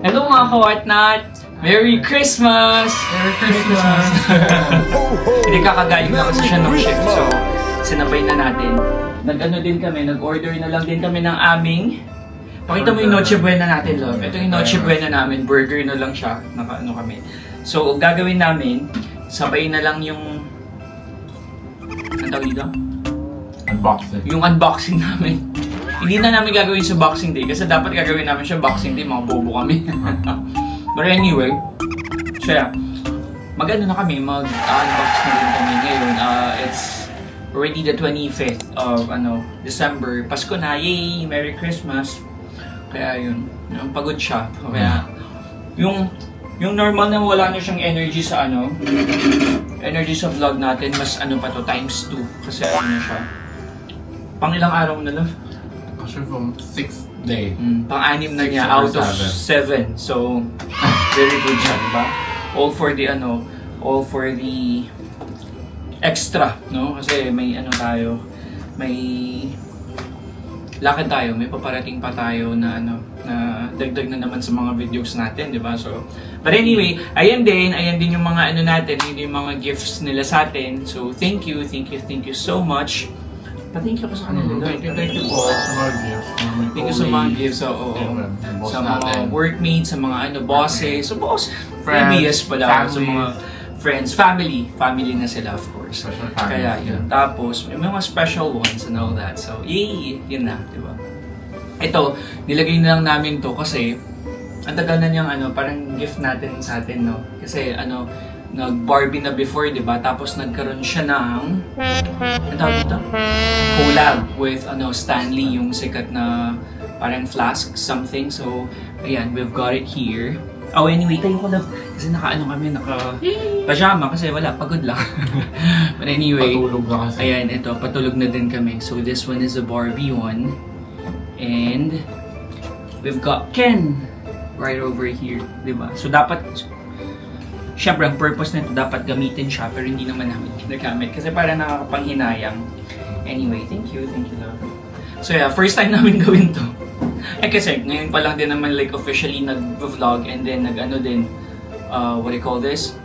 Hello mga ka-whatnot! Merry Christmas! Merry Christmas! Hindi kakagaling na kasi siya ng shift, so sinabay na natin. Nag-ano din kami, nag-order na lang din kami ng aming... Pakita mo yung Noche Buena natin, love. Ito yung Noche Buena namin, burger na lang siya, naka-ano kami. So, gagawin namin, sabay na lang yung... Ang tawag dito? Unboxing. Yung unboxing namin. Hindi na namin gagawin sa Boxing Day kasi dapat gagawin namin siya Boxing Day, mga bobo kami. But anyway, so yeah, mag-ano na kami, mag-unbox na rin kami ngayon. It's already the 25th of December. Pasko na, yay! Merry Christmas! Kaya yun, pagod siya. Kaya yung normal na wala na siyang energy sa energy sa vlog natin, mas pa to, times 2. Kasi na siya. Pang ilang araw na lang? Actually from 6th day. Pang-anim na niya 6 out over of 7. So, very good siya, diba? All for the extra, no? Kasi may tayo, may lakad tayo, may paparating pa tayo na na dagdag na naman sa mga videos natin, di ba? So, but anyway, ayan din yung mga natin, yung mga gifts nila sa atin. So, thank you so much. Pa-thank you ko sa kanila. Thank you po sa mga gifts. Thank you sa mga gifts, sa mga workmates, sa mga bosses, so boss, previous pala, sa mga friends, family na sila, of course. Kaya yun. Tapos, may mga special ones and all that. So, yay! Yun na, di ba? Ito, nilagay na lang namin to kasi ang tagal na niyang parang gift natin sa atin, no? Kasi nag-Barbie na before, di ba? Tapos nagkaroon siya ng ano tawag dito? Collab with Stanley, yung sikat na parang flask something. So, ayan, we've got it here. Oh, anyway, tayo ko lang. Kasi kami, pajama kasi wala, pagod lang. But anyway, patulog na kasi. Ayan, ito, patulog na din kami. So, this one is a Barbie one. And, we've got Ken right over here, di ba? So, dapat, syempre, ang purpose nito dapat gamitin siya, pero hindi naman namin ginagamit kasi para nakakapanghinayang. Anyway, thank you, love. So yeah, first time namin gawin to. Kasi ngayon pa lang din naman officially nag-vlog and then what do you call this?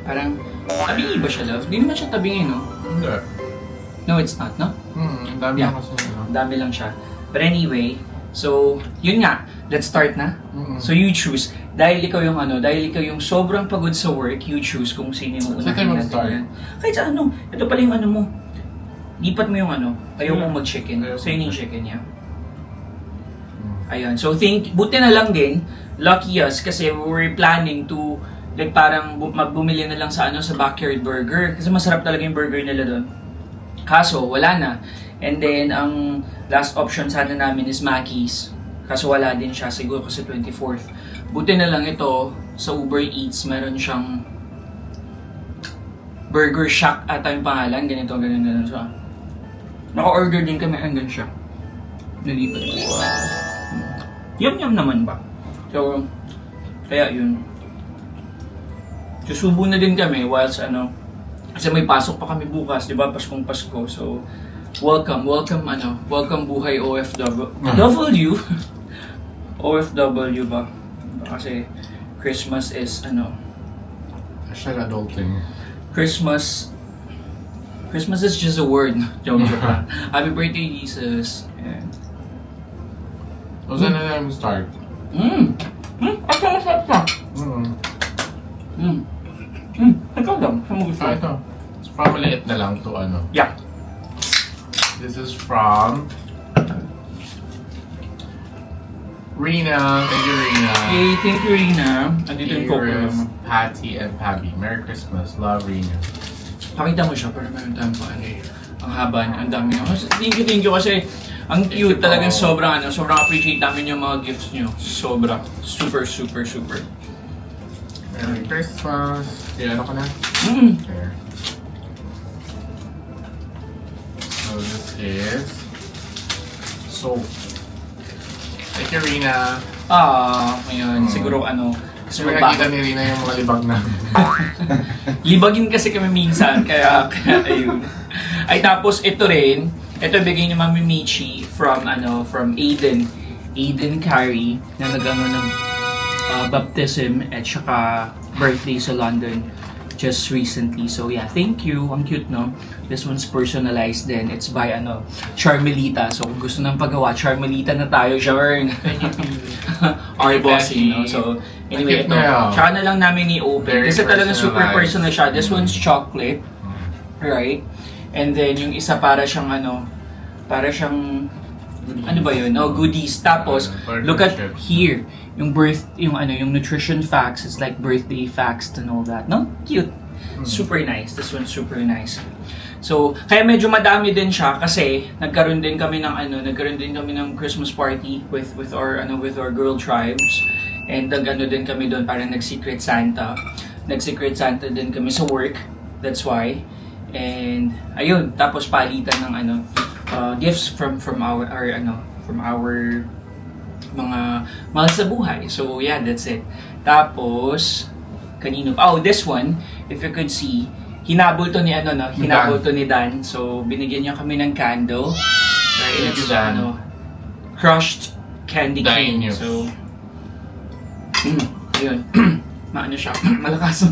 Parang, tabingi ba siya, love? Hindi naman siya tabingi, no? Hindi. No, it's not, no? Ang dami lang kasi. Dami lang siya. But anyway, so, yun nga, let's start na. So you choose. Dahil ikaw yung sobrang pagod sa work, you choose kung sino yung Saan tayo mag-start? Kahit sa ito pala yung mo. Lipat mo yung ayaw mo mag-chicken. So yun yung chicken niya. Ayan, so buti na lang din, lucky us, kasi we're planning to, parang bumili na lang sa Backyard Burger. Kasi masarap talaga yung burger nila doon. Kaso, wala na. And then, ang last option sana namin is Mackey's. Kaso wala din siya, siguro kasi 24th. Buti na lang ito, sa Uber Eats, meron siyang Burger Shack ata yung pangalan. Ganito siya. Naka-order din kami, hanggang siya. Nalipat ko. Yum naman ba? So, kaya yun. Susubo na din kami whilst kasi may pasok pa kami bukas, di ba? Paskong Pasko. So, welcome buhay OFW. OFW ba? Kasi Christmas is Hashtag adulting. Christmas is just a word. Joke lang. Happy birthday, Jesus. Yeah. So, saan na namin start? Masarap na. Ikaw lang. Saan mo gusto? Ito. It's from maliit na lang to Yeah. This is from Rina. Thank you, Rina. Hey, thank you, Rina. Andito yung coco Here's naman. Patty and Pabby. Merry Christmas. Love, Rina. Pakita mo siya para meron tayong ang haba niya, ang dami niya. Thank you kasi ang cute talagang sobrang appreciate namin yung mga gifts niyo. Sobra. Super. Merry Christmas. Kaya ko na? There. So this is soap. Thank you, Rina. Ngayon, siguro Kasi may nakita ni Rina yung mga libag namin. Libagin kasi kami minsan, kaya ayun. Ay tapos ito rin, ito bigay ni Mami Michi from Aiden Carey na baptism at saka birthday sa London just recently. So yeah, thank you. Ang cute, no? This one's personalized din. It's by Charmelita. So kung gusto nang pagawa, Charmelita na tayo, Charm. Our bossing, no? So anyway, ito. Tsaka na lang namin i-open. Kasi talaga super personal siya. This one's chocolate. Right? And then yung isa para siyang para siyang ano ba yun? No, goodies. Tapos look at here. Yung yung nutrition facts, it's like birthday facts and all that. No? Cute. Super nice. This one's super nice. So, kaya medyo madami din siya kasi nagkaroon din kami ng Christmas party with our girl tribes. And din kami doon, parang nag-Secret Santa. Nag-Secret Santa din kami sa work. That's why. And ayun, tapos palitan ng gifts from our mga mahal sa buhay. So yeah, that's it. Tapos kanino? Oh, this one, if you could see, hinabol to ni Dan. So binigyan niya kami ng candle. Right, it's crushed candy cane. So ayun. Maano siya, malakas.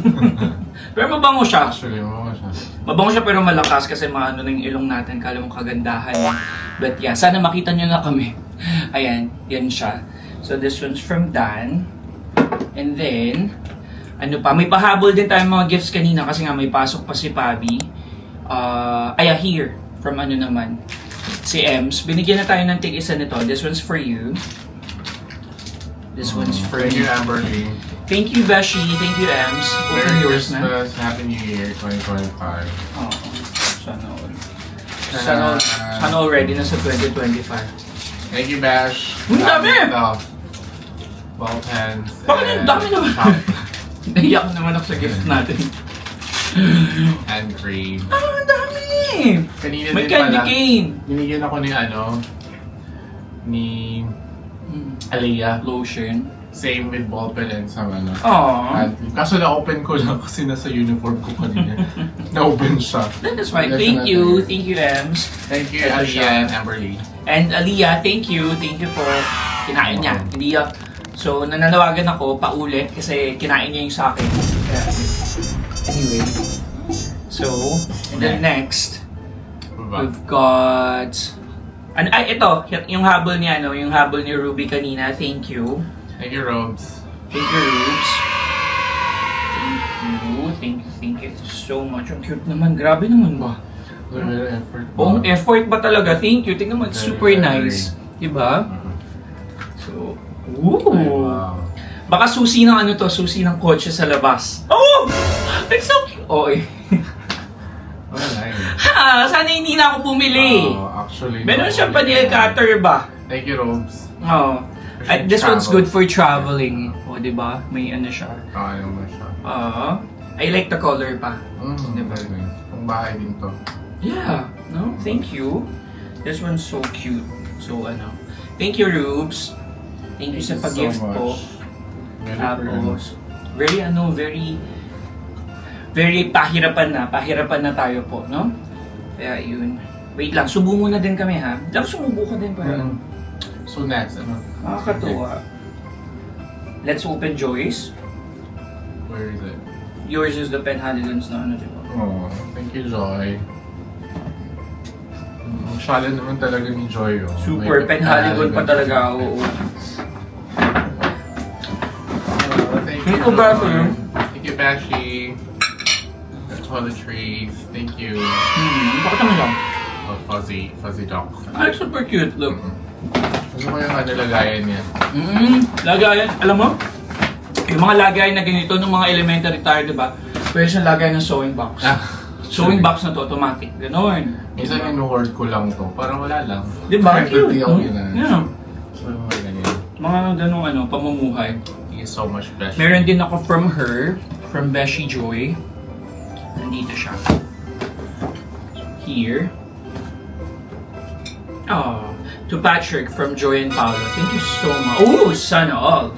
Pero mabango siya. Actually, Mabango siya pero malakas kasi maano na yung ilong natin, kala mo kagandahan. But yeah, sana makita nyo na kami. Ayan, yan siya. So this one's from Dan. And then, may pahabol din tayong mga gifts kanina kasi nga may pasok pa si Pabi. Here, from naman, si Ems. Binigyan na tayo ng tig-isa nito. This one's for you. This one's for you. Thank you, Amberly. Thank you, Beshi. Thank you, Ems. Open Merry yours na. Christmas. Happy New Year 2025. Oo. Sana all ready na sa 2025. Thank you, Bash. Ang dami! Ball pens. Bakit ang dami naman? Naiyak naman ako sa gift natin. And cream. Ang dami! Kanina May din candy pala. cane. Binigyan ako ni Aliyah. Lotion. Same with ball pen and some Aww. Kaso na-open ko lang kasi nasa uniform ko kanina. Na-open siya. That is fine. Thank you. Thank you, Ems. Thank you, Ito Aliyah siya. and Amberly. And Aliyah, thank you. Thank you for kinain niya. Hindi so, nananawagan ako paulit kasi kinain niya yung sa akin. Anyway. So, and then next, we've got... ito. Yung habol niya, yung habol ni Ruby kanina. Thank you. Thank you, Robes. Thank you, Rubes. Thank you so much. Ang cute naman. Grabe naman ba? Little effort. Oh, effort ba talaga? Thank you. Tingnan mo, it's super nice. Diba? So, ooh. Wow. Baka susi ng susi ng kotse sa labas. Oh! It's so cute. Oh, eh. Oh, nice. Sana hindi na ako bumili. Actually, Meron siya pa nail cutter ba? Thank you, Robes. Oh. At this one's good for traveling. O, di ba? May siya. Ayaw mo siya. I like the color pa. Diba? Kung bahay din to. Yeah. No? Thank you. This one's so cute. So, Thank you, Rubes. Thank you sa pag-gift po. Tapos, very pahirapan na tayo po, no? Kaya yun. Wait lang, subo muna din kami, ha? Dapat sumubo ka din para. So next, Nakakatuwa. Let's open Joy's. Where is it? Yours is the Penhaligons na di ba? Oh, thank you, Joy. Ang shallow naman talaga ni Joy, oh. Super, Penhaligon pa talaga, oo. Thank Thank you, you, Bashi. Joy. Thank you, Bashi. The toiletries. Thank you. Bakit naman lang? Oh, fuzzy duck. Ay, super cute, look. Gusto ko yung lagayan niya. Lagayan, alam mo? Yung mga lagayan na ganito ng mga elementary tayo, di ba? Pwede siyang lagayan ng sewing box. Sewing box na to, automatic. Ganon. Minsan in-word ko lang to. Parang wala lang. Di ba? Cute. Cute. Yeah. So, mga ganyan. Mga ganong pamumuhay. Thank you so much, Beshi. Meron din ako from her, from Beshi Joy. Nandito siya. Here. To Patrick from Joy and Paolo. Thank you so much. Oh, sana all.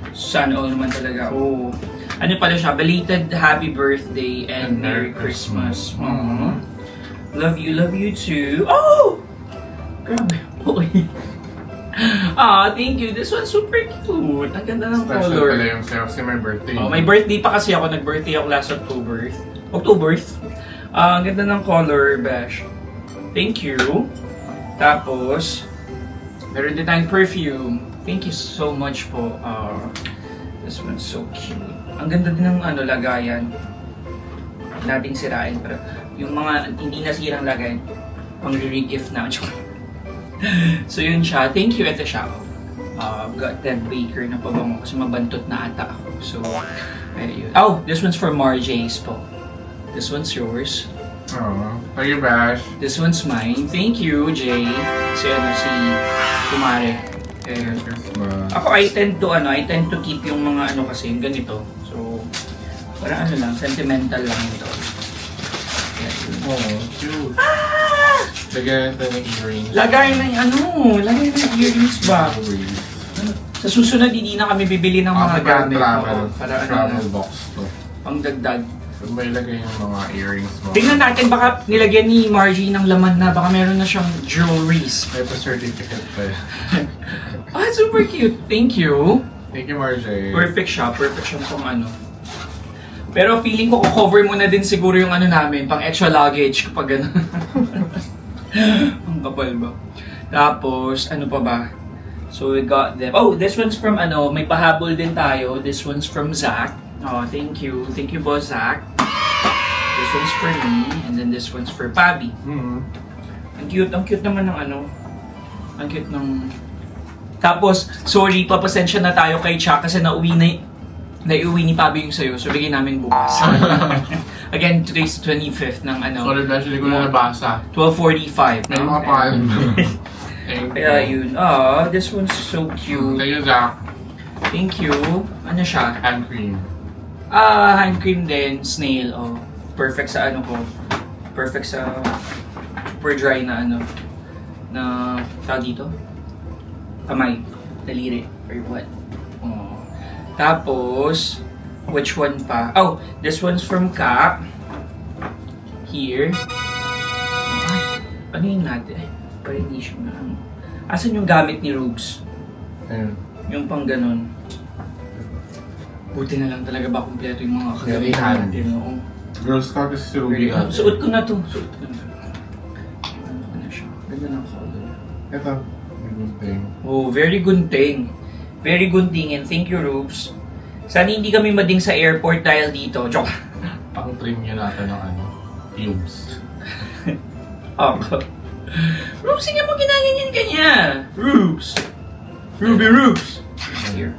Sana all naman talaga. Oh. Ano pala siya? Belated happy birthday and Merry Christmas. Love you too. Oh! Grabe. Okay. Thank you. This one's super cute. Ang ganda ng Special color. pala yung sa'yo kasi may birthday. May birthday pa kasi ako. Nag-birthday ako last October. Ang ganda ng color, Bash. Thank you. Tapos, meron din tayong perfume. Thank you so much po. This one's so cute. Ang ganda din ng lagayan. Nating sirain. Pero yung mga hindi nasirang lagayan, pang re-gift na. So yun siya. Thank you. Ito siya. Got that baker na pabango kasi mabantot na ata ako. So, ayun. Oh, this one's for Marjay's po. This one's yours. Thank you, Bash. This one's mine. Thank you, Jay. Si Kumare. Ayun. Ako, I tend to keep yung mga kasi, yung ganito. So, parang lang, sentimental lang ito. Cute. Lagyan natin ng earrings. Lagay ng earrings ba? Sa susunod, hindi na kami bibili ng mga gamit. Travel box to. Pang dagdag. Pag may lagay yung mga earrings mo. Tingnan natin, baka nilagyan ni Margie ng laman na, baka meron na siyang jewelries. May pa-certificate pa yun. Super cute. Thank you. Thank you, Marjay. Perfect siya kung Pero feeling ko, cover mo na din siguro yung namin, pang extra luggage kapag gano'n. Ang kapal ba? Tapos, ano pa ba? So we got them. Oh, this one's from may pahabol din tayo. This one's from Zach. Thank you. Thank you, boss Zach. This one's for me. And then this one's for Pabi. Ang cute naman ng Ang cute ng... Tapos, sorry, papasensya na tayo kay Chuck kasi nauwi ni Pabi yung sayo. So, bigyan namin bukas. Again, today's 25th ng Sorry, Bash, hindi ko na nabasa. 12:45. May mga pangalan mo. Kaya yun. This one's so cute. Thank you, Zach. Thank you. Ano siya? Hand cream. Hand cream din. Snail. Perfect sa ko. Perfect sa super dry na na tawag dito? Kamay. Daliri. Or what? Tapos, which one pa? Oh, this one's from Cap. Here. Ay, ano yung natin? Parang hindi siya na Asan yung gamit ni Rubes? Ayun. Yung pang ganun. Buti na lang talaga ba kumpleto yung mga Very kagamitan handy. natin. Girl Scout is still Very good. Suot ko na to. Ano siya? Ganda ng color. Ito. Good thing. Very gunting. Very gunting and thank you, Rubes. Sana hindi kami mading sa airport dahil dito. Joke. Pang-trim nyo natin ng tubes. Rubes, hindi mo ginaganyan ka niya. Rubes. Rubes. Here.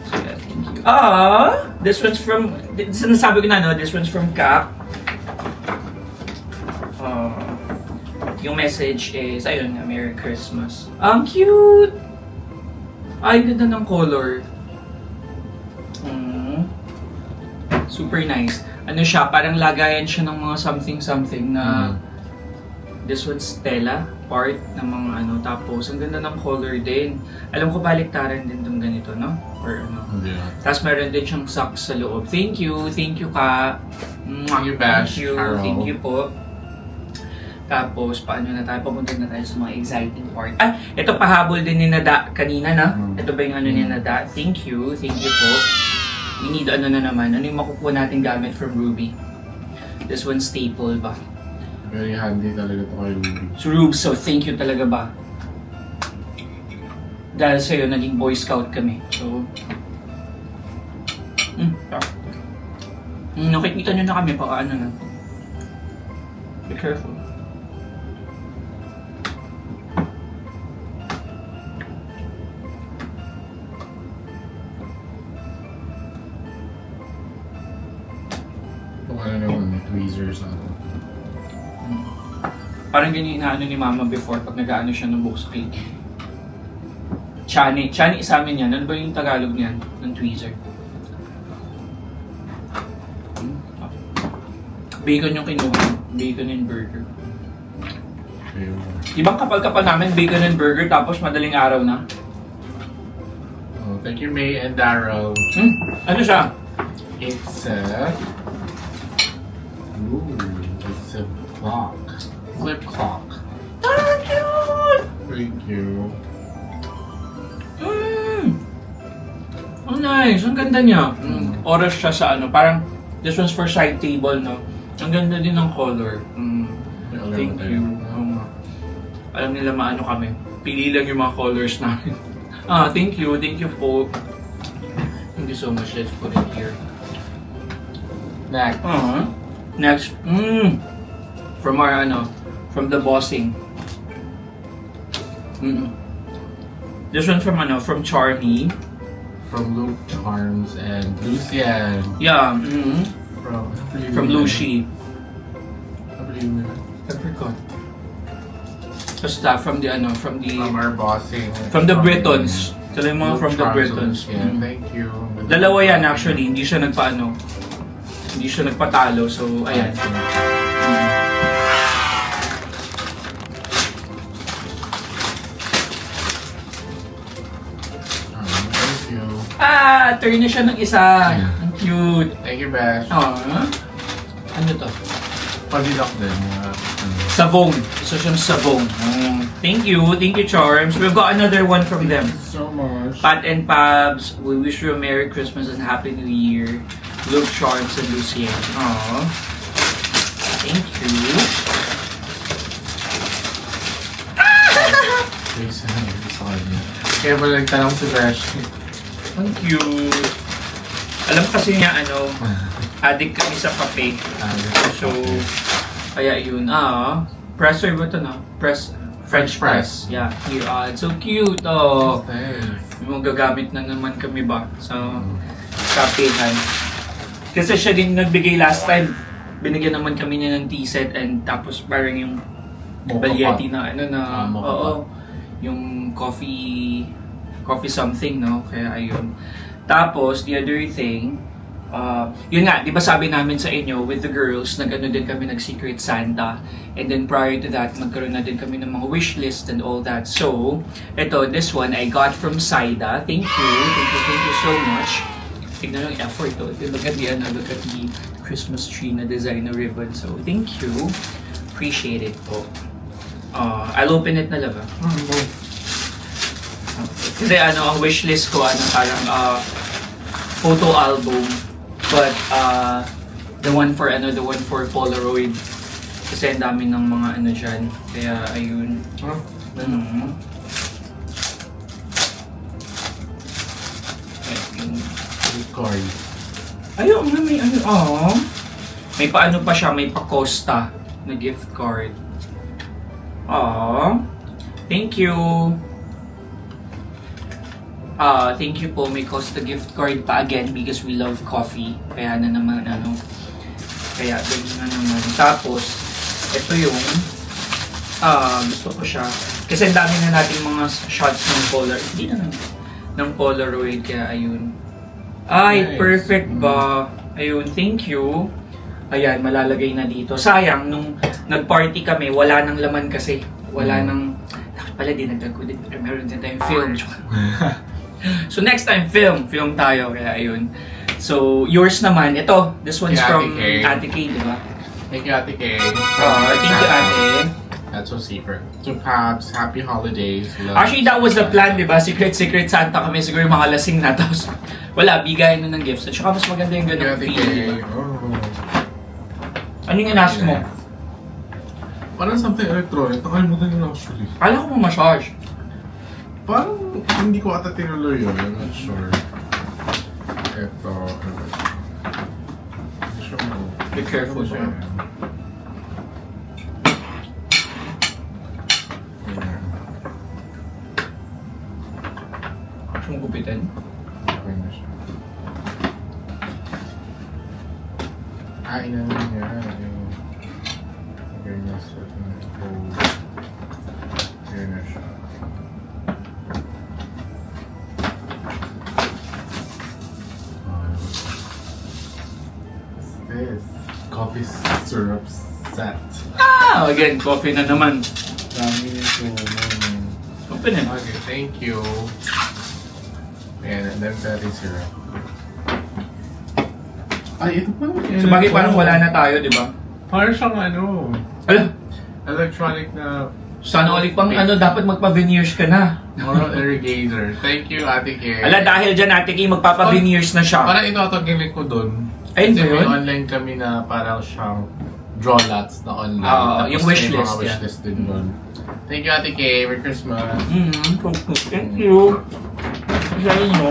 So yeah, thank you. This one's from, sinasabi ko na, this one's from Cap. Yung message is, ayun nga, Merry Christmas. Ang cute! Ay, ganda ng color. Super nice. Ano siya, parang lagayan siya ng mga something na this one's Stella, part ng mga tapos ang ganda ng color din. Alam ko baliktaran din tong ganito, no? Or Yeah. Tapos meron din siyang socks sa loob. Thank you ka. Thank you, Bash. Thank you po. Tapos, paano na tayo? Papunta na tayo sa mga exciting part. Ito pahabol din ni Nada kanina, na? Ito ba yung ni Nada? Thank you po. We need na naman. Ano yung makukuha natin gamit from Ruby? This one's staple ba? Very handy talaga ito kay Ruby. So, Rubes, so thank you talaga ba? Dahil sa'yo, naging Boy Scout kami. So, nakikita nyo na kami pa na. Be careful. Kung ano naman, tweezers Parang ganyan inaano ni Mama before pag nag-aano siya ng box cake. Chani sa amin yan. Ano ba yung Tagalog niyan? Ng tweezer. Bacon yung kinuha. Bacon and burger. Ibang kapal-kapal namin, bacon and burger, tapos madaling araw na. Thank you, May and Daryl. Ano siya? It's a clock. Flip clock. Cute! Thank you. Oh, nice. Ang ganda niya. Oras siya sa ano. Parang, this one's for side table, no? Ang ganda din ng color. Thank you. Alam nila maano kami. Pili lang yung mga colors namin. Thank you. Thank you po. Thank you so much. Let's put it here. Next. Next. From our from the bossing. This one from Charmy. From Luke Charms and Lucian. Yeah. From Lucy. I forgot. Basta from From our bossing. from the Britons. Sila yung mga Luke from the Charms and Britons. Lucian. Thank you. Dalawa yan actually, hindi siya nagpatalo. So ayan. Thank you. Turn na siya ng isa. Ang cute. Thank you, Bash. Ano to? Padilak din. Sabong. Isa siyang sabong. Thank you, Charms. We've got another one from them. So much. Pat and Pabs, we wish you a Merry Christmas and Happy New Year. Luke, Charms, and Lucien. Aww. Thank you. Kaya pala nagtanong si Bash. Thank you. Alam kasi niya, addict kami sa kape. So, kaya yun. Presser ba ito na? French press. Yeah, here. It's so cute. Yung gagamit na naman kami ba sa kapehan. Kasi siya din nagbigay last time. Binigyan naman kami niya ng tea set and tapos parang yung balyeti na yung coffee something, no? Kaya ayun. Tapos, the other thing, yun nga, di ba sabi namin sa inyo, with the girls, nag-Secret Santa. And then prior to that, magkaroon na din kami ng mga wish list and all that. So, this one, I got from Saida. Thank you so much. Tignan yung effort to. Look at the Christmas tree na design na ribbon. So, thank you. Appreciate it po. I'll open it na lang. Kasi ang wish list ko, parang photo album. But the one for Polaroid. Kasi ang dami ng mga dyan. Kaya ayun. Card. Ayun, may may paano pa siya, may pa-Costa na gift card. Thank you. Thank you po, may Costa gift card pa again because we love coffee. Kaya na naman kaya ganyan na naman. Tapos, ito yung gusto ko siya. Kasi ang dami na nating mga shots ng Polaroid, kaya ayun. Ay, nice. Perfect ba? Ayun, thank you. Ayan, malalagay na dito. Sayang, nung nag-party kami, wala nang laman kasi. Wala nang... Dapat pala dinagdag ko din. Meron din tayong film. So next time, film tayo. Kaya ayun. So, yours naman. Ito, this one's from Ate Kay, di ba? Thank you, Ate Kay. Thank you, Ate. That's so secret. To Pabs, happy holidays. Love. Actually, that was the plan, di ba? Secret Santa kami. Siguro yung mga lasing na. Tapos, wala, bigayin na ng gifts. At saka mas maganda yung ganun feeling, di ba? Ano yung inask mo? Parang something electronic. Nakalimutan yun actually. Kala ko massage. Parang hindi ko ata tinuloy yun. I'm not sure. Ito. Be careful, sir. Gusto mong gupitin? Okay na siya. Inamin niya. Okay na siya. Okay na siya. What's this? Coffee syrup set. Again, coffee na naman. Dami nito. Open it. Okay, thank you. And then berry syrup. Ay, ito pa. So, bagay parang wala na tayo, di ba? Parang siyang Alam, electronic na... sana ulit pang dapat magpa-veneers ka na. Oral irrigator. Thank you, Ate Kay. Ala, dahil dyan, Ate Kay, magpapa-veneers na siya. Parang ito ito gilig ko dun. Ayun Kasi ba may yun? online kami na parang siyang draw lots na online. Oo, Tapos yung may wishlist, mga wishlist din dun. Thank you, Ate Kay. Merry Christmas. Thank you. Sa inyo.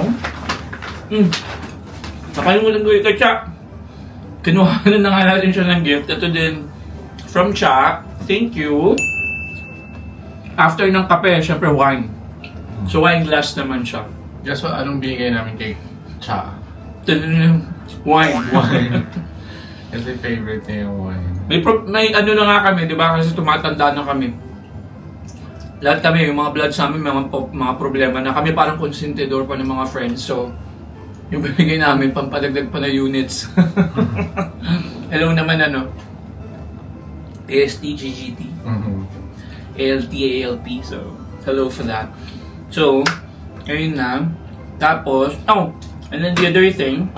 Nakalimutan ko yung Cha. Kinuha na nga natin siya ng gift. Ito din from Cha. Thank you. After ng kape, syempre wine. So wine glass naman siya. Guess what? Anong binigay namin kay Cha? Ito din yung wine. Wine. Kasi favorite niya yung wine. May ano na nga kami, di ba? Kasi tumatanda na kami. Lahat kami, yung mga blood sa amin, mga problema na kami parang konsentidor pa ng mga friends. So, yung bibigay namin, pampadagdag pa na units. Hello naman AST, GGT, ALT, ALP. So, hello for that. So, ayun na. Tapos, and then the other thing,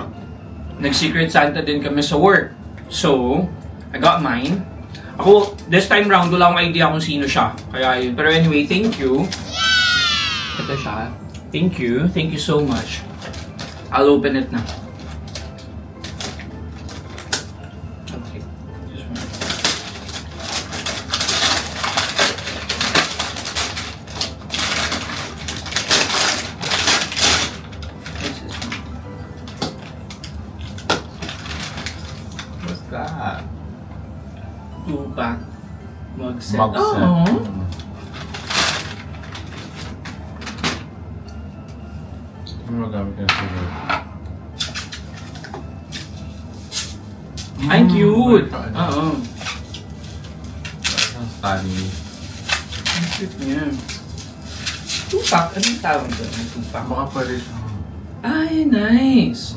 nag-Secret Santa din kami sa work. So, I got mine. Ako, this time round, wala akong idea kung sino siya. Kaya yun. Pero anyway, thank you. Ito siya. Thank you. Thank you so much. I'll open it na. Okay. This one. What's this one? What's that? 2-pack mug set. Mug set. Oh. Ano magamit ka sa work? Ay, cute! Ano? Oo. Parang Stanley. Ang cute niya. 2-pack? Anong tawag doon? 2-pack? Baka pwede siya. Ay, nice!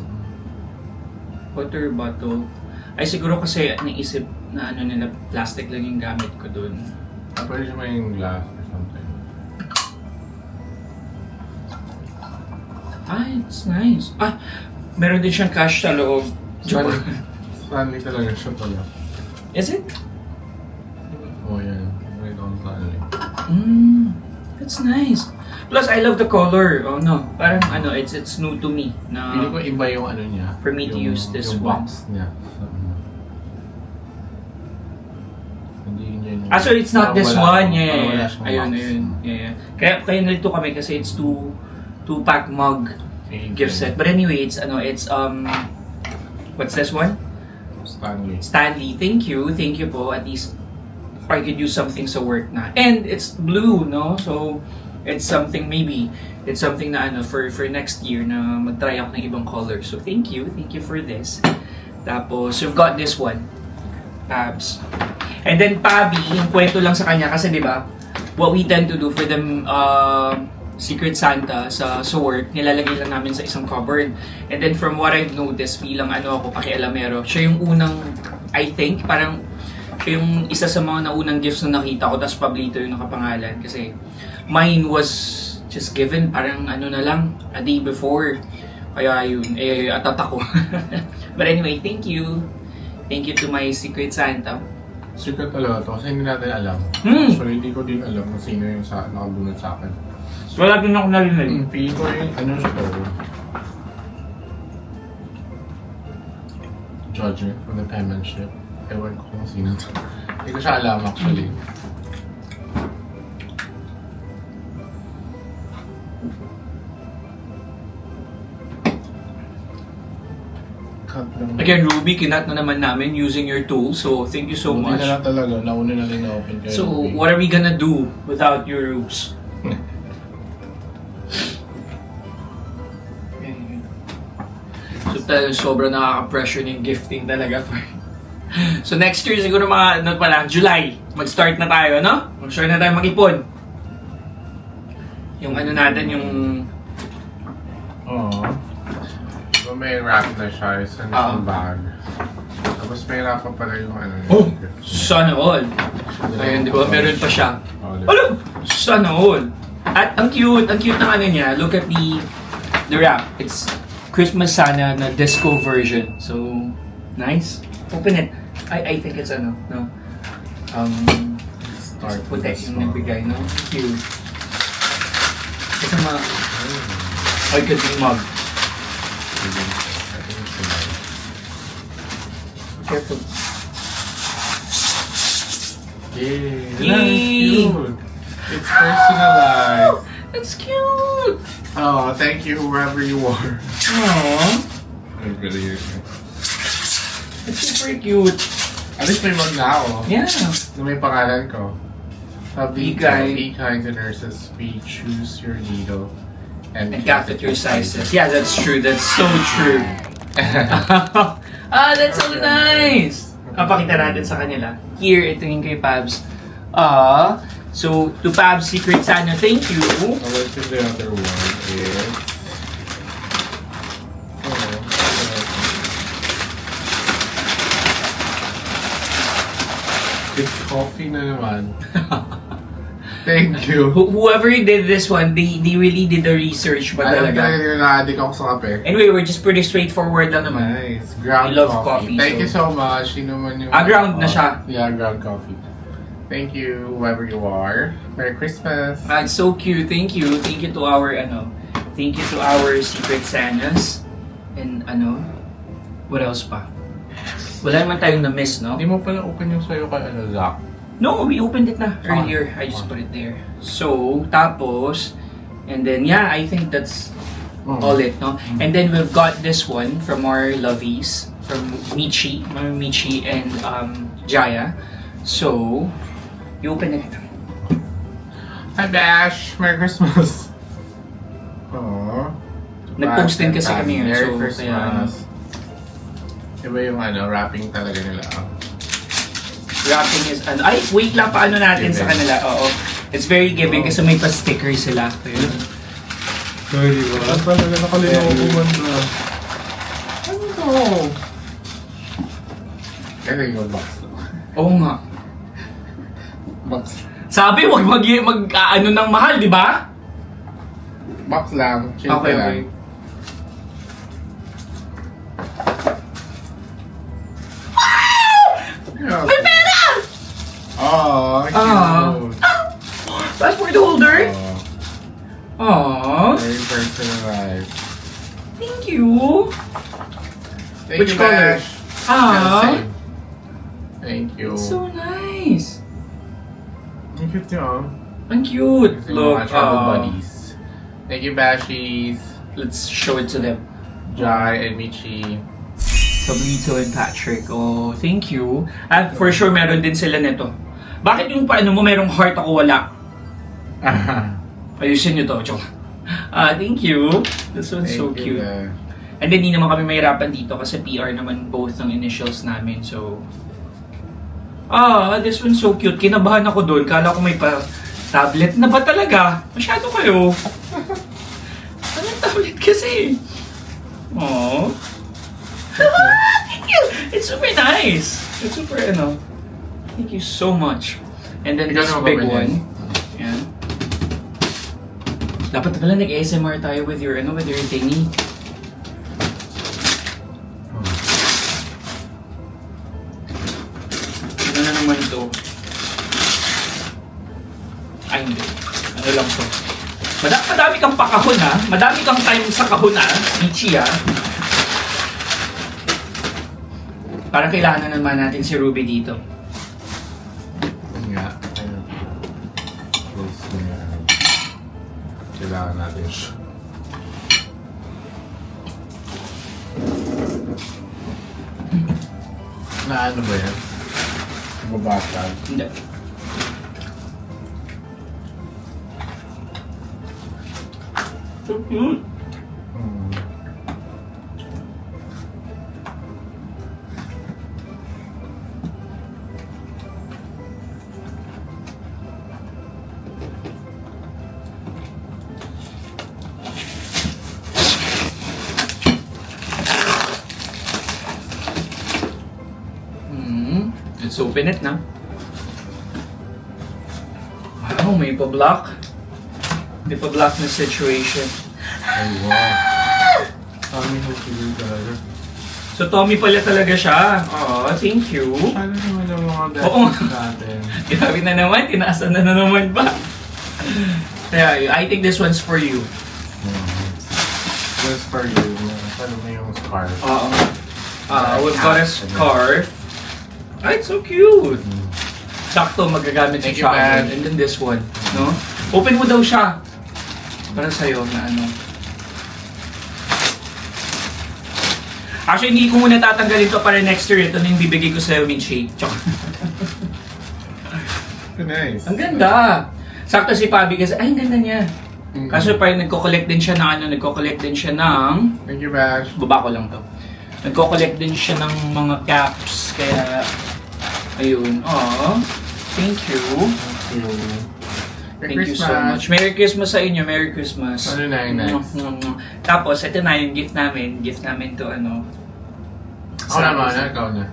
Water bottle. Ay, siguro kasi naisip na nila, plastic lang yung gamit ko doon. Pwede siya may glass or something. Ay, it's nice. Meron din siyang cash sa loob. Joke. Stanley talaga siya pala. Is it? Oh, yan. Right on Stanley. That's nice. Plus, I love the color. Oh no, parang it's new to me. Pili ko Na iba yung ano niya. For me to use this yung one. box niya. Hindi niya yung... so it's not this one. parang wala Yeah. siyang Ayun, box. ayun. Yeah. Kaya nalito kami kasi it's 2-pack mug gift set. But anyway, it's what's this one? Stanley. Stanley. Thank you po. At least I could use something sa work na. And it's blue, no? So it's something na for next year na mag-try ako ng ibang color. So thank you for this. Tapos you've got this one, Pabs. And then Pabi, yung kwento lang sa kanya kasi 'di ba? What we tend to do for them Secret Santa sa work, nilalagay lang namin sa isang cupboard. And then from what I've noticed bilang ako pakialamero, siya yung unang, I think, parang siya yung isa sa mga naunang gifts na nakita ko, tapos Pablito yung nakapangalan. Kasi mine was just given parang na lang, a day before. Kaya yun, atat ako. But anyway, thank you. Thank you to my Secret Santa. Secret talaga to kasi hindi natin alam. Actually, hindi ko din alam kung sino yung nakabunod sa akin. Wala din ako narinig. Pili ko yung siya to. Judgment from the penmanship. Ewan ko kung sino to. Hindi ko siya alam actually. Again, Ruby, kinat na naman namin using your tool. So, thank you so much. Hindi na talaga. Nauna na rin na-open kayo. So, what are we gonna do without your roots? So, sobrang nakaka-pressure yung gifting talaga. So, next year siguro mga, July, mag-start na tayo, no? Mag-start na tayo mag-ipon. Yung natin, yung... Oo. So, may wrap na siya. Isang bag. Tapos may wrap pa pala yung Sana all. Ayun, di ba? Meron pa siya. Olive. Ano? Sana all. At ang cute ng niya. Look at the wrap. It's Christmas Sana na disco version. So, nice. Open it. I think it's no? Start Puti with yung nagbigay, no? Cute. Kasi ay, good mug. Careful. Yay! Yay! That's cute! It's personalized! That's cute! Oh, thank you, whoever you are. Aww. I'm really here. It's super cute. At least may mug na ako. Yeah. Na may pangalan ko. Be kind. Be kind to nurses. We choose your needle. And catheter sizes. Yeah, that's true. That's so true. That's so nice! Papakita natin sa kanila. Here, ito yung kay Pabs. So, to Pabs Secret Santa, thank you. I'll let you the other one is... It's coffee na naman. Thank you. Whoever did this one, they really did the research ba Alam talaga? talaga na-addict ako sa kape. Anyway, we're just pretty straightforward lang naman. Nice. Ground I love coffee. coffee, Thank so- you so much. Yun naman yung... Ground na siya. Yeah, ground coffee. Thank you, whoever you are. Merry Christmas. It's so cute. Thank you. Thank you to our, thank you to our Secret Santas. And, what else pa? Wala naman tayong na-miss, no? Hindi mo pala open yung sa'yo kay Zach. No, we opened it na earlier. I just put it there. So, tapos, and then, yeah, I think that's all it, no? And then we've got this one from our lovies, from Michi, Mami Michi and Jaya. So, you open it. Hi, Bash! Merry Christmas! Aww. Nag-post din kasi kami yun. Merry So, Christmas. Iba yung wrapping talaga nila. Wrapping is, ay, wait lang, paano natin sa kanila? Oo. It's very giving kasi may pa-sticker sila. Kaya, Sorry, diba? Ang talaga nakalinaw ko man na. Ano to? Kaya yung box to. oo nga. Box. Sabi, wag mag-ano ng mahal, di ba? Box lang. Chill Okay, lang. okay. Yeah, May pera! Oh, cute. Passport holder? Oh, Aww. very personalized. Thank you. Thank Which you, color? Bash. Ah. Thank you. It's so nice. Ang cute niya. Ang cute. Kasi Look, mga travel buddies. Thank you, Bashies. let's show it to them. Jai and Michi. Sablito and Patrick. Oh, thank you. At for sure, meron din sila nito. Bakit yung paano mo merong heart ako wala? Ayusin nyo to. Joke. Thank you. This one's so Thank you, cute. And then, hindi naman kami mahirapan dito kasi PR naman both ng initials namin. So, this one's so cute. Kinabahan ako doon. Kala ko may tablet na ba talaga? Masyado kayo. Anong tablet kasi? Aww. Thank you! It's super nice. It's super, thank you so much. And then Ikaw this naman big ba one. Yan. Dapat pala nag-ASMR tayo with your thingy. Ano na naman ito? Ay, hindi. Ano lang to? Madami kang pakahon, ha? Madami kang time sa kahon, ha? Michi, ha? Parang kailangan na naman natin si Ruby dito. Yun nga. Ayun. Close na yan. Kailangan natin siya. Na ano ba yan? Mabasag. Hindi. So cute. Hmm. Let's open it na. Wow, may pa-block. May pa-block na situation. Ay, wow. Kami mo siguro talaga. So, Tommy pala talaga siya. Oo, thank you. Ano naman ang mga Oo. best natin? Grabe na naman, tinaasan na naman ba? Kaya, I think this one's for you. Just for you. Ano mo yung scarf? Oo. We've got a scarf. Ay, it's so cute. Sakto, magagamit sa Thank you, travel. man. And then this one, no? Open mo daw siya. Para sa'yo na ano. Actually, hindi ko muna tatanggalin to para next year. Ito na yung bibigay ko sa'yo, Minshake. Nice. Ang ganda! Sakto si Pabi kasi, ay, ang ganda niya. Kaso parang nagko-collect din siya ng ano, nagko-collect din siya ng... Thank you, Bash. Baba ko lang to. Nagko-collect din siya ng mga caps, kaya... Ayun. Aww. Thank you. Thank you. Thank you so much. Merry Christmas sa inyo. Merry Christmas. Ano na yun, nice. Tapos, ito na yung gift namin. Gift namin to ano. Ako naman, ikaw na.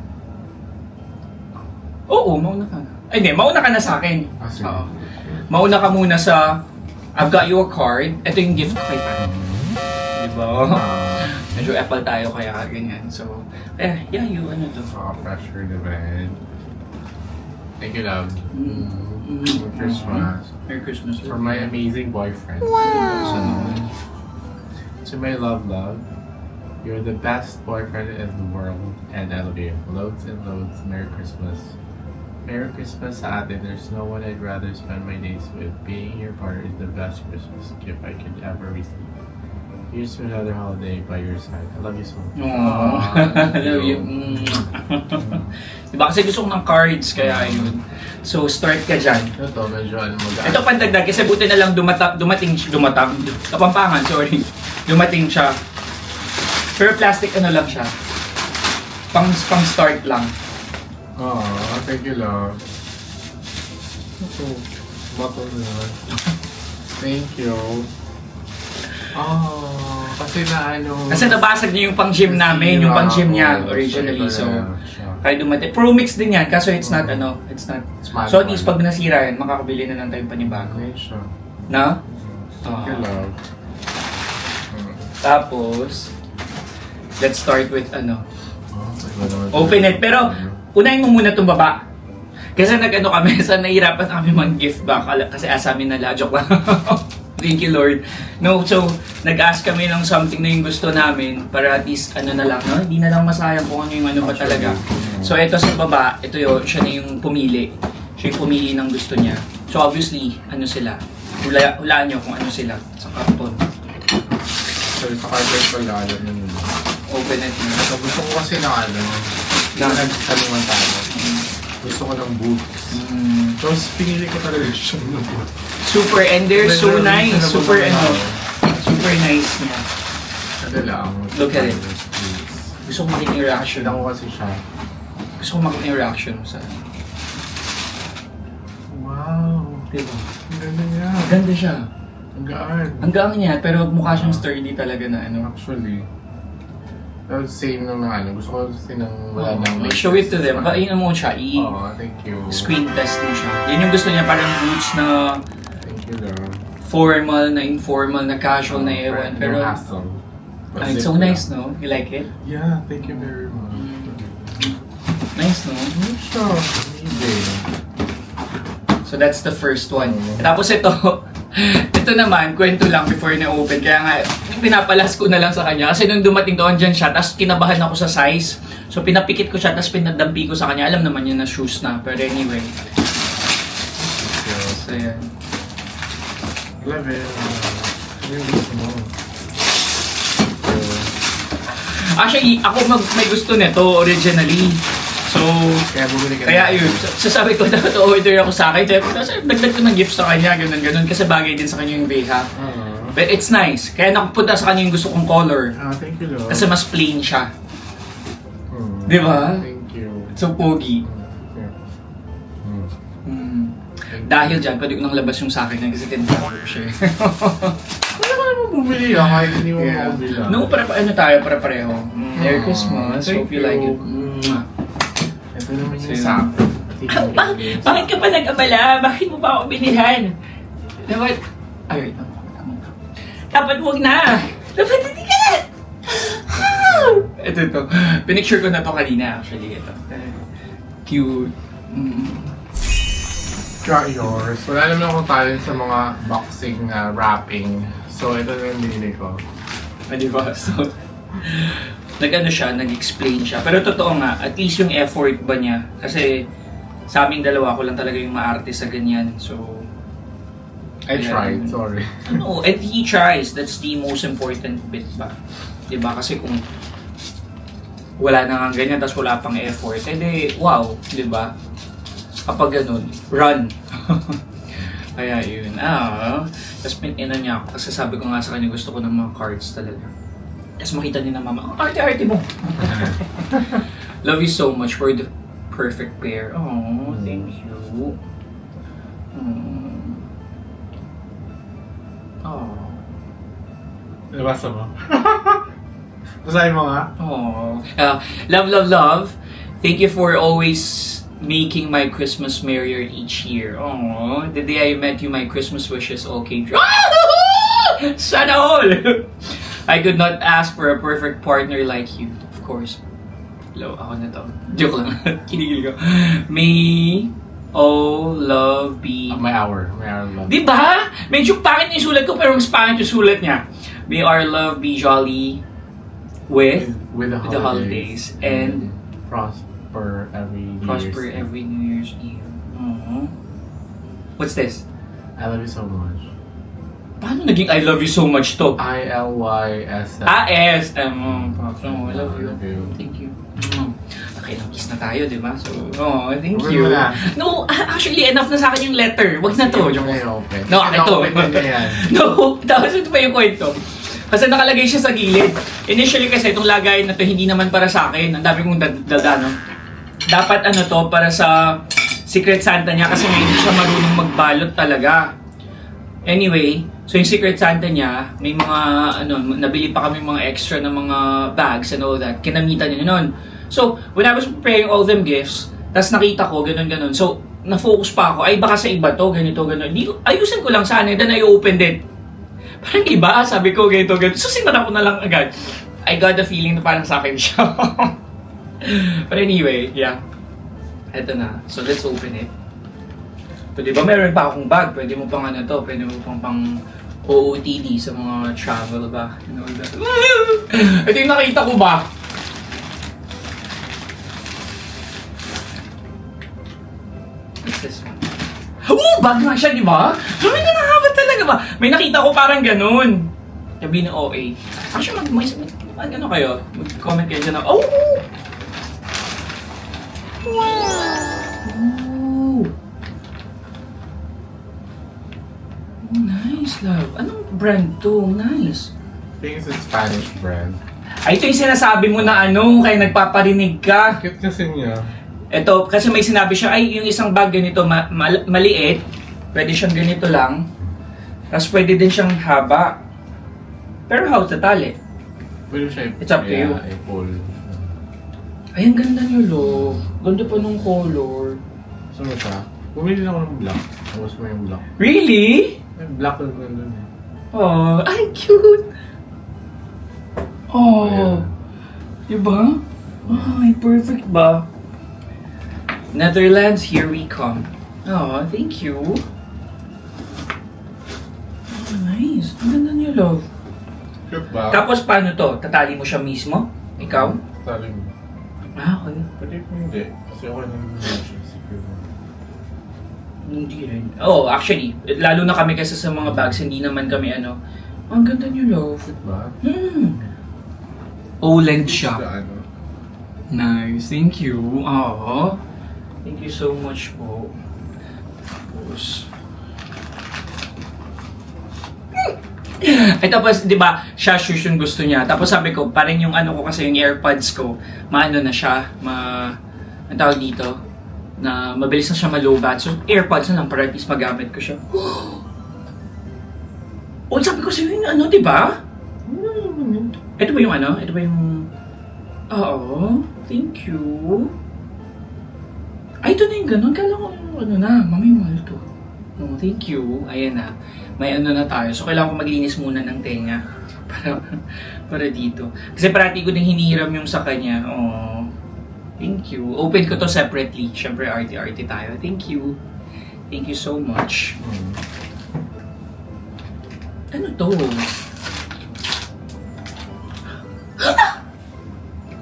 Oo, mauna ka na. Ay, hindi. Mauna ka na sa akin. Sige. Oo. Mauna ka muna sa I've got your card. Ito yung gift ko kay Pat. Diba? Medyo Apple tayo kaya ganyan. So, yeah, you ano to. Pressure naman. Thank you, love. Mm-hmm. Merry Christmas. Merry Christmas. For my amazing boyfriend. To my love, you're the best boyfriend in the world, and I love you. Loads and loads. Merry Christmas. Merry Christmas sa atin. There's no one I'd rather spend my days with. Being your partner is the best Christmas gift I could ever receive. Here's to another holiday by your side. I love you so much. Aww. I love you. Diba kasi gusto ko ng cards, kaya yun. So, start ka dyan. Ito, medyo ano mag-aano. Ito pandagdag kasi buti na lang dumating Kapampangan, sorry. Dumating siya. Pero plastic ano lang siya. Pang start lang. Thank you, love. Ito, bottle na yan. Thank you. Kasi na ano... Kasi nabasag niya yung pang-gym namin, yung pang-gym niya originally. So, kaya dumating. Pro mix din yan, kaso it's not ano, it's not. So at least pag nasira yan, makakabili na lang tayo panibago. Okay siya. Na? Thank you, love. Tapos, let's start with ano. Open Open it. Pero, unahin mo muna itong baba. Kasi nag-ano kami, sa nahirapan kami mag-gift back. Kasi asamin na joke lang. Thank you, Lord. No, so, nag-ask kami ng something na yung gusto namin para at least, ano na lang, no? Hindi na lang masayang kung ano yung ano ba talaga. So, ito sa baba, ito yun, siya na yung pumili. Siya yung pumili ng gusto niya. So, obviously, ano sila? Hulaan nyo kung ano sila sa karton. So, sa carpet ko lalo na yun. Open it na. So, gusto ko kasi na ano, nagtanungan tayo. Gusto ko ng boots. So, pinili ko talaga siya ng boots. Super, and they're so nice. Super, ano, super nice niya. Ano lang. Look at it. Gusto ko makita yung reaction. Tignan ko kasi siya. Gusto ko makita yung reaction mo sa ano. Wow. Diba? Ang ganda niya. Ang ganda siya. Ang gaan. Ang gaang niya, pero mukha siyang sturdy talaga na ano. Actually. Pero same naman ano. Gusto ko kasi nang wala nang... Like, show it to them. Ayun mo siya, Thank you. screen test mo siya. Yan yung gusto niya, parang boots na Thank you, love. formal, na informal, na casual, na ewan. Pero, No hassle. it's so nice, no? You like it? Yeah, thank you very much. Nice, no? Ano siya? Amazing. So that's the first one. Tapos ito, ito naman, kwento lang before na-open. Kaya nga, pinapalas ko na lang sa kanya. Kasi nung dumating doon dyan siya, tapos kinabahan ako sa size. So pinapikit ko siya, tapos pinadampi ko sa kanya. Alam naman yun na shoes na. Pero anyway. So yan. Love it. Ano yung gusto mo? Actually, ako may gusto nito originally. So, Kaya bumili ka kaya yun. So sabi ko, dapat order ako sa akin. Kasi dagdag ko ng gift sa kanya, ganun. Kasi bagay din sa kanya yung Veha. But it's nice. Kaya nakapunta sa kanya yung gusto kong color. Thank you, love. Kasi mas plain siya. Di ba? Thank you. So, pogi. Dahil dyan, pwede ko nang labas yung sa akin kasi tinatawag ko siya. Wala ka naman bumili kahit hindi mo mabili. No, ano tayo, para pareho. Merry Christmas. Thank Hope you like it. Ito naman yung So, sa Bakit ka pa nag-abala? Bakit mo pa ako binilhan? Dapat, ay, wait. Dapat huwag na. Dapat hindi ka na. Ito. Pinicture ko na to kanina actually. Ito. Cute. Try yours. Wala naman akong talent sa mga boxing wrapping. So, ito na yung binili ko. Di ba? So, nag-ano siya, nag-explain siya. Pero totoo nga, at least yung effort ba niya. Kasi sa aming dalawa, ako lang talaga yung maarte sa ganyan. So, I tried, sorry. no, and he tries. That's the most important bit ba? Diba? Kasi kung wala na nga ganyan, tapos wala pang effort, edi wow, diba? Kapag ganun, run. Kaya yun. Tapos ina niya ako. Kasi sabi ko nga sa kanya, gusto ko ng mga cards talaga. Tapos makita niya na mama, arte-arte mo. Love you so much for the perfect pair. Oh, thank you. Oh. Nabasa mo? Basahin mo nga. Oh. Love, love, love. Thank you for always making my Christmas merrier each year. Oh, the day I met you, my Christmas wishes all came true. Sana all! I could not ask for a perfect partner like you. Of course. Hello, ako na to. Joke lang. Kinigil ko. May all love be... My hour love. Di ba? Medyo pangit yung sulat ko, pero mas pangit yung sulat niya. May our love be jolly with the holidays. And prosper every New Year's Eve. Aww. What's this? I love you so much. Paano naging I love you so much to? ILYS. S. I love you. I love you. Thank you. Okay, kiss na tayo, di ba? So, thank Over you. mo na. No, actually, enough na sa akin yung letter. Wag na to. Yung open. No, ito. Open na yan. No, tapos ito pa yung kwento. Kasi nakalagay siya sa gilid. Initially kasi itong lagayan na to hindi naman para sa akin. Ang dami kong dadano. Dapat ano to para sa Secret Santa niya kasi hindi siya marunong magbalot talaga. Anyway, so yung Secret Santa niya, may mga nabili pa kami mga extra na mga bags and all that. Kinamitan niya noon. So, when I was preparing all them gifts, tas nakita ko ganun. So, na-focus pa ako, ay baka sa iba to, ganito. Ayusin ko lang sana, then I opened it. Parang iba, sabi ko, ganito. So, sinara ko na lang agad. I got the feeling na parang sa akin siya. But anyway, yeah. Eto na. So, let's open it. So, di ba meron pa akong bag? Pwede mo pang pwede mo pang OOTD sa mga travel ba? And all that. Ito yung nakita ko ba? What's this one? Bag nga siya, di ba? So, may nangahabat talaga ba? May nakita ko parang ganun. Sabi na OA. Actually, mag-ano kayo? Mag-comment kayo dyan na, oh! Wow! Oh, nice, love. Anong brand to? Nice. I think it's a Spanish brand. Ay, ito yung sinasabi mo na kaya nagpaparinig ka. Cute kasi niya. Ito, kasi may sinabi siya, ay, yung isang bag ganito, maliit. Pwede siyang ganito lang. Tapos pwede din siyang haba. Pero how to tali? Pwede siya It's up to you. i-pull. Ay, ang ganda niyo, lo. Ganda pa nung color. Saan mo siya? Bumili lang ako ng black. Tapos mo yung black. Really? May black na nandun eh. Oh, ay, cute. Oh. Diba? Ay, perfect ba? Netherlands, here we come. Oh, thank you. Oh, nice. Ang ganda niyo, love. Cute ba? Tapos, paano to? Tatali mo siya mismo? Ikaw? Tali mo. Okay. Pwede ko hindi. Kasi ako nang siya. Secure. Hindi rin. Oh, actually, lalo na kami kasi sa mga bags, hindi naman kami ang ganda niyo, love. Cute ba? O-length siya. Sa ano? Nice, thank you. Oh, thank you so much po. Tapos... Ay, tapos, di ba, siya shoes yung gusto niya. Tapos sabi ko, parang yung ko kasi yung AirPods ko, na siya, ang tawag dito, na mabilis na siya malobat. So, AirPods na lang para at least magamit ko siya. Oh, sabi ko sa'yo yung di ba? Ito ba yung Ito ba yung... Oo, thank you. Ay, ito na yung ganun. Kala ko yung mamimahal to. Oh, thank you. Ayan na. May na tayo. So, kailangan ko maglinis muna ng tenga. Para dito. Kasi parati ko din hinihiram yung sa kanya. Oh, thank you. Open ko to separately. Siyempre, arte-arte tayo. Thank you. Thank you so much. Ano to?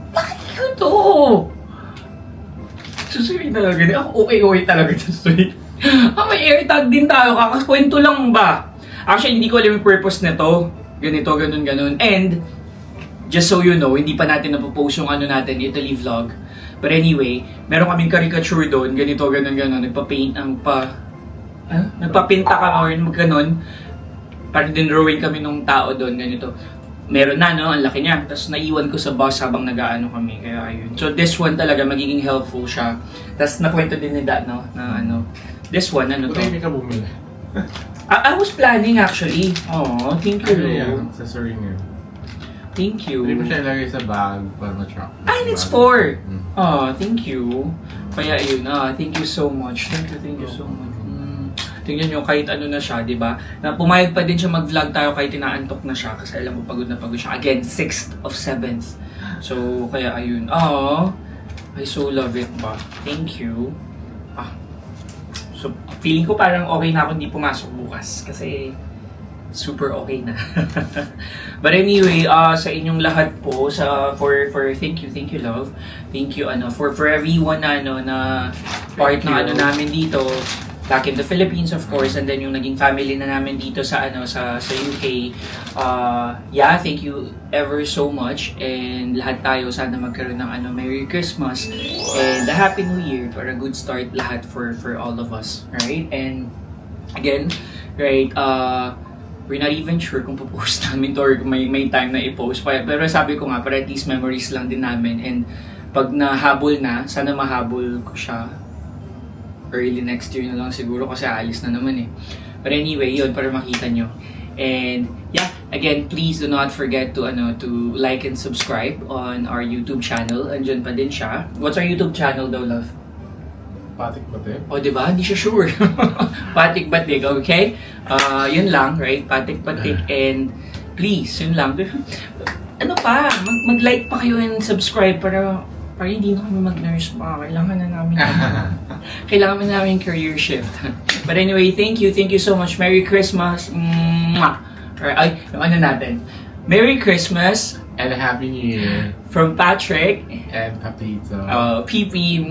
Bakit ko to? Susuri talaga din. Ako okay talaga ito, sweet. May AirTag din tayo. Kakakwento lang ba? Actually, hindi ko alam yung purpose nito. Ganito, ganun. And, just so you know, hindi pa natin napopost yung ano natin, Italy vlog. But anyway, meron kaming caricature doon. Ganito, ganun. Nagpa-paint ang nagpapinta ka or ganun. Parang din drawing kami nung tao doon, ganito. Meron na, no? Ang laki niya. Tapos naiwan ko sa bus habang nag-aano kami. Kaya ayun. So this one talaga, magiging helpful siya. Tapos nakwento din ni Dad, no? Na ano. This one, ano to? Hindi ka bumili. I was planning actually. Oh, thank you. Ano yan? Accessory niya. Thank you. Hindi mo siya ilagay sa bag para ma-track. And it's for. Oh, thank you. Kaya ayun, thank you so much. Thank you so much. Tingnan nyo, kahit ano na siya, di ba? Na pumayag pa din siya mag-vlog tayo kahit inaantok na siya kasi alam mo pagod na pagod siya. Again, 6th of 7th. So, kaya ayun. I so love it ba? Thank you. So, feeling ko parang okay na ako hindi pumasok bukas kasi super okay na. But anyway, sa inyong lahat po, for thank you love. Thank you for everyone na part ng namin dito. Back in the Philippines, of course, and then yung naging family na namin dito sa UK. Thank you ever so much, and lahat tayo sana magkaroon ng Merry Christmas and a Happy New Year para a good start lahat for all of us, right? And again, right, we're not even sure kung popost namin to or may time na i-post, pero sabi ko nga para at least memories lang din namin, and pag nahabol na, sana mahabol ko siya early next year na lang siguro kasi alis na naman eh. But anyway, yun, para makita nyo. And again, please do not forget to like and subscribe on our YouTube channel. Andyan pa din siya. What's our YouTube channel daw, love? Patik Batik. O, diba? Hindi siya sure. Patik Batik, okay? Yun lang, right? Patik Batik. And please, yun lang. Ano pa? Mag-like pa kayo and subscribe para hindi na kami mag-nurse pa. Kailangan na namin career shift. But anyway, thank you so much. Merry Christmas. Ay, yung natin. Merry Christmas. And a Happy New Year. From Patrick. And Papito. PP.